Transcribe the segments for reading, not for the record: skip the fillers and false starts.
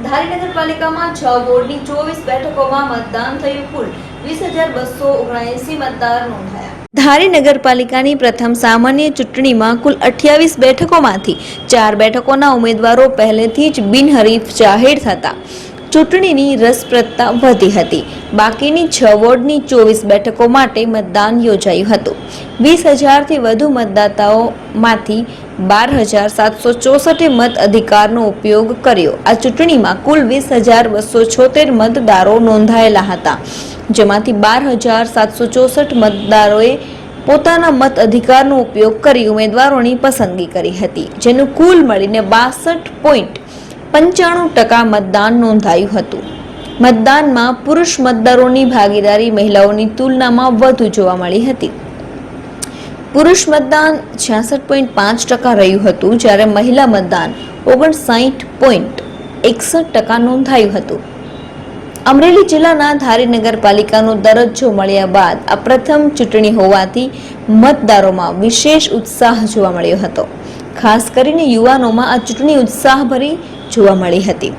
ધારી નગરપાલિકામાં 6 વોર્ડની 24 બેઠકોમાં મતદાન થયું. કુલ 20,279 મતદાર નોંધાયા. ધારી નગરપાલિકાની પ્રથમ સામાન્ય ચૂંટણીમાં કુલ 28 બેઠકોમાંથી 4 બેઠકોના ઉમેદવારો પહેલેથી જ બિનહરીફ જાહેર થતા ચૂંટણીની રસપ્રદતા વધી હતી. બાકીની 6 વોર્ડની 24 બેઠકો માટે મતદાન યોજાયું હતું. 20,000થી વધુ મતદાતાઓમાંથી 12,764 મત અધિકારનો ઉપયોગ કર્યો. આ ચૂંટણીમાં કુલ 20,276 મતદારો નોંધાયેલા હતા, જેમાંથી 12,764 મતદારોએ પોતાના મત અધિકારનો ઉપયોગ કરી ઉમેદવારોની પસંદગી કરી હતી, જેનું કુલ મળીને 62.95% મતદાન નોંધાયું હતું. મતદાનમાં પુરુષ મતદારોની ભાગીદારી મહિલાઓની તુલનામાં વધુ જોવા મળી હતી. પુરુષ મતદાન 66.5% રહ્યું હતું, જ્યારે મહિલા મતદાન 59.61% નોંધાયું હતું. અમરેલી જિલ્લાના ધારી નગરપાલિકાનો દરજ્જો મળ્યા બાદ આ પ્રથમ ચૂંટણી હોવાથી મતદારોમાં વિશેષ ઉત્સાહ જોવા મળ્યો હતો. ખાસ કરીને યુવાનોમાં આ ચૂંટણી ઉત્સાહભરી જોવા મળી હતી.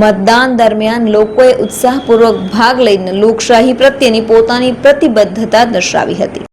મતદાન દરમિયાન લોકોએ ઉત્સાહપૂર્વક ભાગ લઈને લોકશાહી પ્રત્યેની પોતાની પ્રતિબદ્ધતા દર્શાવી હતી.